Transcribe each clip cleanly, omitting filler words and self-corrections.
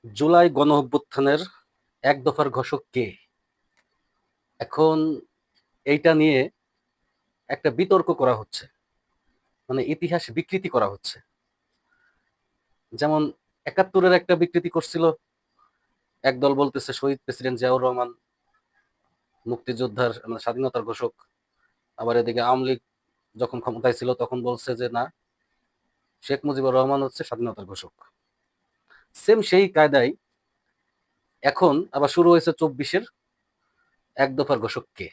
জুলাই গণঅভ্যুত্থানের এক দফার ঘোষক কে? এখন এইটা নিয়ে একটা বিতর্ক করা হচ্ছে। মানে ইতিহাস বিকৃতি করা হচ্ছে। যেমন ৭১-এর একটা বিকৃতি করছিল। একদল বলতেছে শহীদ প্রেসিডেন্ট জিয়াউর রহমান মুক্তিযোদ্ধার মানে স্বাধীনতার ঘোষক। আবার এদিকে আওয়ামী লীগ যখন ক্ষমতায় ছিল তখন বলছে যে না, শেখ মুজিবুর রহমান হচ্ছে স্বাধীনতার ঘোষক। সেম সেই কায়দায় এখন আবার শুরু হয়েছে ২৪-এর এক দফার ঘোষক কে?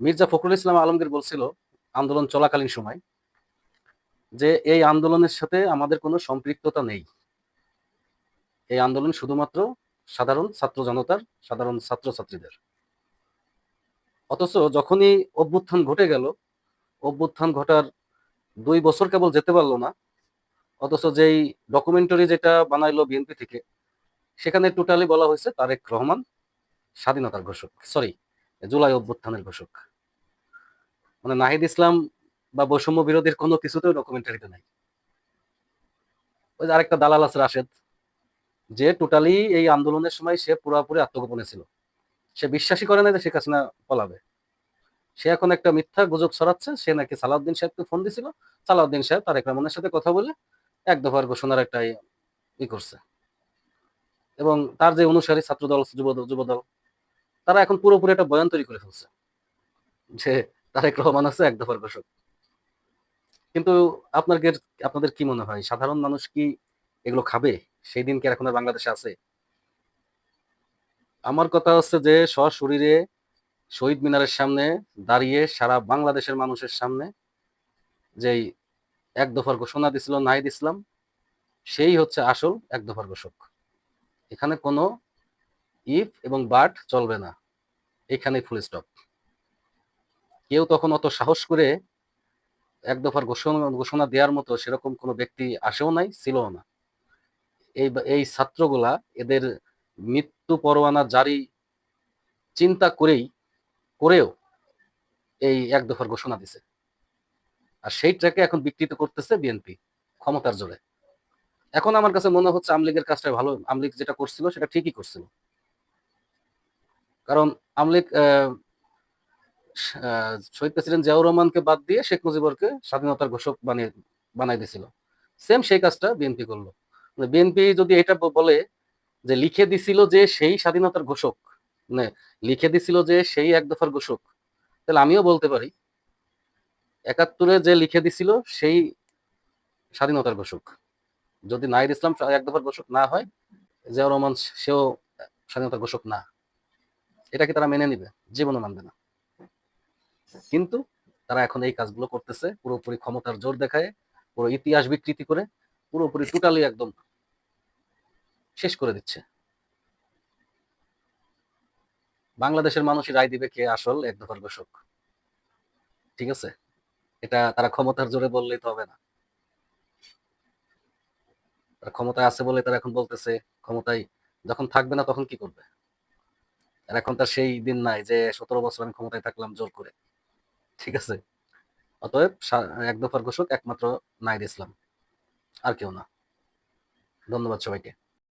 মির্জা ফখরুল ইসলাম আলমগীর বলছিল আন্দোলন চলাকালীন সময় যে এই আন্দোলনের সাথে আমাদের কোনো সম্পৃক্ততা নেই। এই আন্দোলন শুধুমাত্র সাধারণ ছাত্র জনতার, সাধারণ ছাত্রছাত্রীদের। অথচ যখনই অভ্যুত্থান ঘটে গেল, অভ্যুত্থান ঘটার ২ বছর কেবল যেতে পারল না, অথচ যেই ডকুমেন্টারি যেটা বানাইলো বিএনপি থেকে, সেখানে টোটালি বলা হয়েছে তারেক রহমান স্বাধীনতার ঘোষক, সরি জুলাই অভ্যুত্থানের ঘোষক। মানে নাহিদ ইসলাম বা বৈষম্য বিরোধীর কোনো কিছুতেও ডকুমেন্টারিতে নাই। ওই যে আরেকটা দালাল আছে রাশেদ, যে টোটালি এই আন্দোলনের সময় সে পুরোপুরি আত্মগোপনে ছিল। সে বিশ্বাসই করে না যে শেখ হাসিনা পলাবে। সে এখন একটা মিথ্যা গুজব ছড়াচ্ছে, সে নাকি সালাউদ্দিন সাহেবকে ফোন দিছিল, সালাউদ্দিন সাহেব তারেক রহমানের সাথে কথা বলে এক দফার ঘোষণার একটা করছে। এবং তার যে অনুসারী ছাত্রদল, যুবদল, তারা এখন পুরোপুরি একটা বয়ান তৈরি করে ফেলছে যে তারেক রহমান আছে এক দফার ঘোষক। কিন্তু আপনাদের কি মনে হয়, সাধারণ মানুষ কি এগুলো খাবে? সেই দিন কি এখন আর বাংলাদেশে আছে? আমার কথা হচ্ছে যে সশরীরে শহীদ মিনারের সামনে দাঁড়িয়ে সারা বাংলাদেশের মানুষের সামনে যেই এক দফার ঘোষণা দিছিল নাহিদ ইসলাম, সেই হচ্ছে আসল এক দফার ঘোষক। এখানে কোনো ইফ এবং বাট চলবে না, এখানেই ফুল স্টপ। কেউ তখন অত সাহস করে এক দফার ঘোষণা দেওয়ার মতো সেরকম কোনো ব্যক্তি আসেও নাই, ছিলও না। এই ছাত্রগুলা এদের মৃত্যু পরোয়ানা জারি চিন্তা করেও এই এক দফার ঘোষণা দিছে। আর সেইটাকে এখন বিকৃত করতেছে বিএনপি ক্ষমতার জোরে। এখন আমার কাছে মনে হচ্ছে আওয়ামী লীগের কাজটা ভালো, আওয়ামী লীগ যেটা করছিল সেটা ঠিকই করছিল। কারণ আওয়ামী লীগ শহীদ প্রেসিডেন্ট জিয়াউর রহমানকে বাদ দিয়ে শেখ মুজিবুরকে স্বাধীনতার ঘোষক বানাই দিছিল। সেম সেই কাজটা বিএনপি করলো। বিএনপি যদি এটা বলে যে লিখে দিছিল যে সেই স্বাধীনতার ঘোষক, মানে লিখে দিছিল যে সেই এক দফার ঘোষক, তাহলে আমিও বলতে পারি ৭১-এ যে লিখে দিছিল সেই স্বাধীনতার ঘোষক। যদি নাহিদ ইসলাম এক দফার ঘোষক না হয়, জিয়াউর রহমান সেও স্বাধীনতার ঘোষক না। এটা কি তারা মেনে নিবে? জীবনও মানবে না। কিন্তু তারা এখন এই কাজগুলো করতেছে পুরোপুরি ক্ষমতার জোর দেখায়, পুরো ইতিহাস বিকৃতি করে, পুরোপুরি টোটালি একদম শেষ করে দিচ্ছে। বাংলাদেশের মানুষই রায় দিবে কে আসল এক দফার ঘোষক। ঠিক আছে? এটা তারা ক্ষমতার জোরে বললেই তো হবে না। তারা ক্ষমতায় আছে বলে তারা এখন বলতেছে, ক্ষমতায় যখন থাকবে না তখন কি করবে? আর এখন তার সেই দিন নাই যে ১৭ বছর আমি ক্ষমতায় থাকলাম জোর করে। ঠিক আছে? অতএব এক দফার ঘোষক একমাত্র নাহিদ ইসলাম, আর কেউ না। ধন্যবাদ সবাইকে।